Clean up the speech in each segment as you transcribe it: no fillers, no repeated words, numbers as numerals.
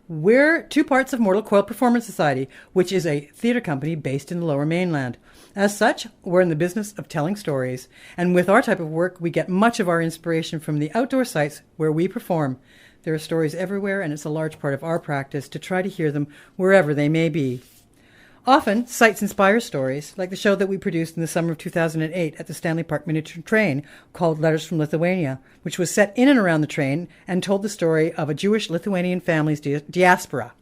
We're two parts of Mortal Coil Performance Society, which is a theatre company based in the Lower Mainland. As such, we're in the business of telling stories, and with our type of work, we get much of our inspiration from the outdoor sites where we perform. There are stories everywhere, and it's a large part of our practice to try to hear them wherever they may be. Often, sites inspire stories, like the show that we produced in the summer of 2008 at the Stanley Park Miniature Train called Letters from Lithuania, which was set in and around the train and told the story of a Jewish Lithuanian family's diaspora.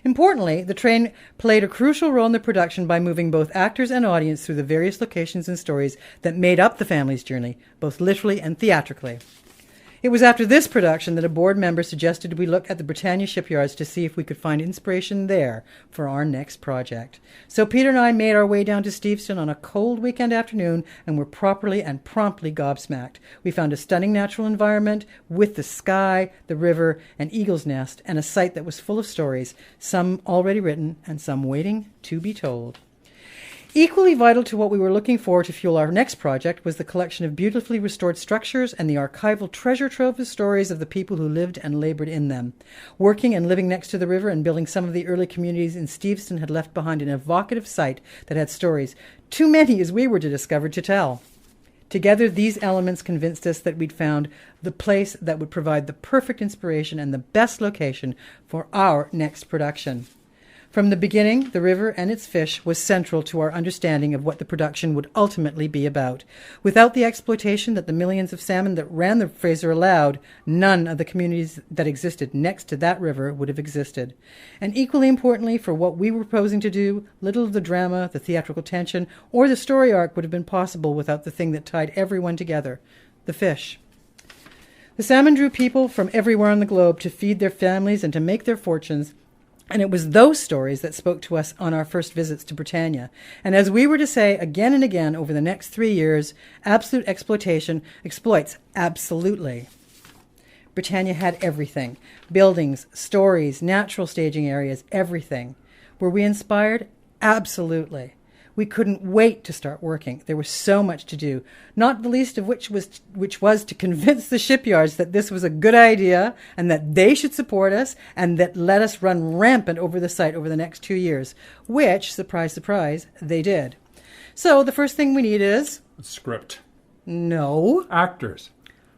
Importantly, the train played a crucial role in the production by moving both actors and audience through the various locations and stories that made up the family's journey, both literally and theatrically. It was after this production that a board member suggested we look at the Britannia shipyards to see if we could find inspiration there for our next project. So Peter and I made our way down to Steveston on a cold weekend afternoon and were properly and promptly gobsmacked. We found a stunning natural environment with the sky, the river, an eagle's nest, and a site that was full of stories, some already written and some waiting to be told. Equally vital to what we were looking for to fuel our next project was the collection of beautifully restored structures and the archival treasure trove of stories of the people who lived and labored in them. Working and living next to the river and building some of the early communities in Steveston had left behind an evocative site that had stories, too many as we were to discover to tell. Together, these elements convinced us that we'd found the place that would provide the perfect inspiration and the best location for our next production. From the beginning, the river and its fish was central to our understanding of what the production would ultimately be about. Without the exploitation that the millions of salmon that ran the Fraser allowed, none of the communities that existed next to that river would have existed. And equally importantly, for what we were proposing to do, little of the drama, the theatrical tension, or the story arc would have been possible without the thing that tied everyone together, the fish. The salmon drew people from everywhere on the globe to feed their families and to make their fortunes, and it was those stories that spoke to us on our first visits to Britannia. And as we were to say again and again over the next 3 years, absolute exploitation exploits absolutely. Britannia had everything. Buildings, stories, natural staging areas, everything. Were we inspired? Absolutely. We couldn't wait to start working. There was so much to do, not the least of which was to convince the shipyards that this was a good idea and that they should support us and that let us run rampant over the site over the next 2 years, which, surprise, surprise, they did. So the first thing we need is... A script. No. Actors.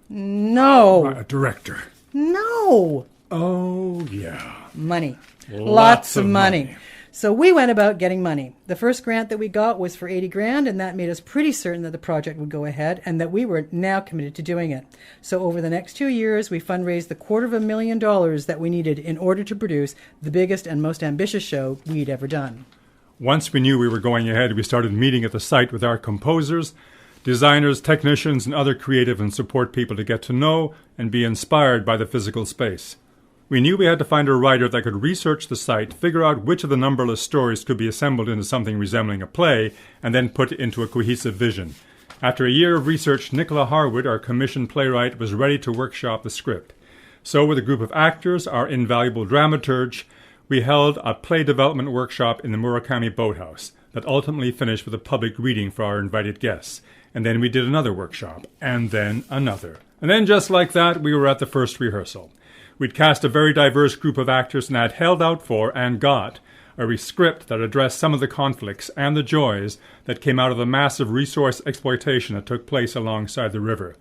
No. A director. No. Oh, yeah. Money. Lots of money. So we went about getting money. The first grant that we got was for $80,000, and that made us pretty certain that the project would go ahead and that we were now committed to doing it. So over the next 2 years, we fundraised the $250,000 that we needed in order to produce the biggest and most ambitious show we'd ever done. Once we knew we were going ahead, we started meeting at the site with our composers, designers, technicians, and other creative and support people to get to know and be inspired by the physical space. We knew we had to find a writer that could research the site, figure out which of the numberless stories could be assembled into something resembling a play, and then put it into a cohesive vision. After a year of research, Nicola Harwood, our commissioned playwright, was ready to workshop the script. So, with a group of actors, our invaluable dramaturge, we held a play development workshop in the Murakami Boathouse that ultimately finished with a public reading for our invited guests. And then we did another workshop, and then another. And then, just like that, we were at the first rehearsal. We'd cast a very diverse group of actors and had held out for, and got, a script that addressed some of the conflicts and the joys that came out of the massive resource exploitation that took place alongside the river.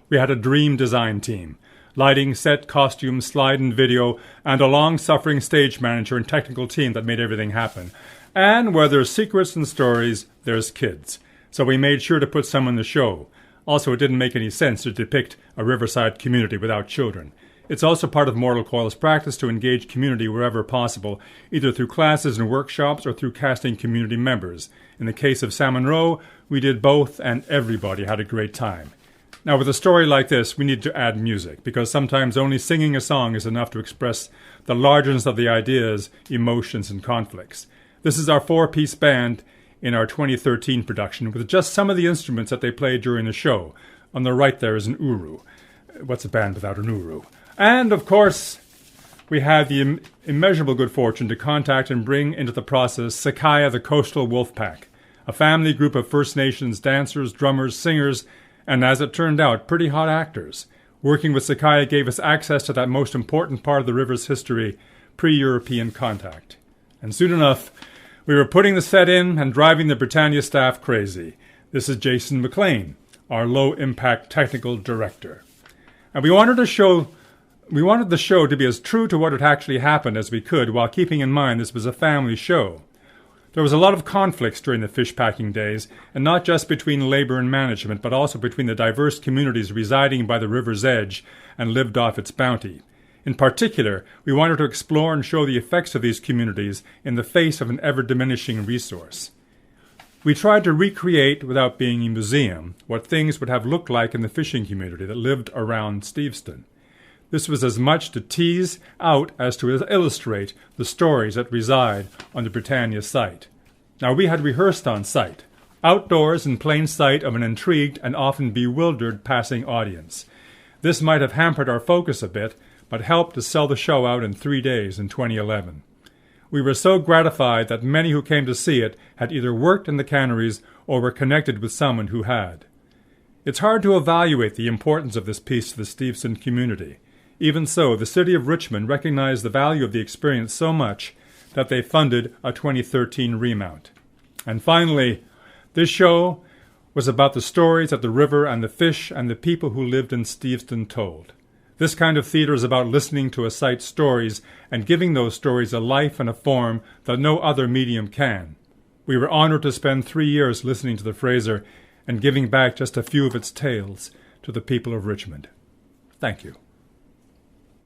We had a dream design team. Lighting, set, costumes, slide and video, and a long-suffering stage manager and technical team that made everything happen. And where there's secrets and stories, there's kids. So we made sure to put some in the show. Also, it didn't make any sense to depict a riverside community without children. It's also part of Mortal Coil's practice to engage community wherever possible, either through classes and workshops or through casting community members. In the case of Salmon Row, we did both, and everybody had a great time. Now, with a story like this, we need to add music, because sometimes only singing a song is enough to express the largeness of the ideas, emotions, and conflicts. This is our 4-piece band in our 2013 production, with just some of the instruments that they played during the show. On the right there is an uru. What's a band without an uru? And, of course, we had the immeasurable good fortune to contact and bring into the process Sakaya the Coastal Wolf Pack, a family group of First Nations dancers, drummers, singers, and, as it turned out, pretty hot actors. Working with Sakaya gave us access to that most important part of the river's history, pre-European contact. And soon enough, we were putting the set in and driving the Britannia staff crazy. This is Jason McLean, our low-impact technical director. And we wanted the show to be as true to what had actually happened as we could, while keeping in mind this was a family show. There was a lot of conflicts during the fish packing days, and not just between labor and management, but also between the diverse communities residing by the river's edge and lived off its bounty. In particular, we wanted to explore and show the effects of these communities in the face of an ever-diminishing resource. We tried to recreate, without being a museum, what things would have looked like in the fishing community that lived around Steveston. This was as much to tease out as to illustrate the stories that reside on the Britannia site. Now, we had rehearsed on site, outdoors in plain sight of an intrigued and often bewildered passing audience. This might have hampered our focus a bit, but helped to sell the show out in 3 days in 2011. We were so gratified that many who came to see it had either worked in the canneries or were connected with someone who had. It's hard to evaluate the importance of this piece to the Steveston community. Even so, the city of Richmond recognized the value of the experience so much that they funded a 2013 remount. And finally, this show was about the stories that the river and the fish and the people who lived in Steveston told. This kind of theater is about listening to a site's stories and giving those stories a life and a form that no other medium can. We were honored to spend 3 years listening to the Fraser and giving back just a few of its tales to the people of Richmond. Thank you.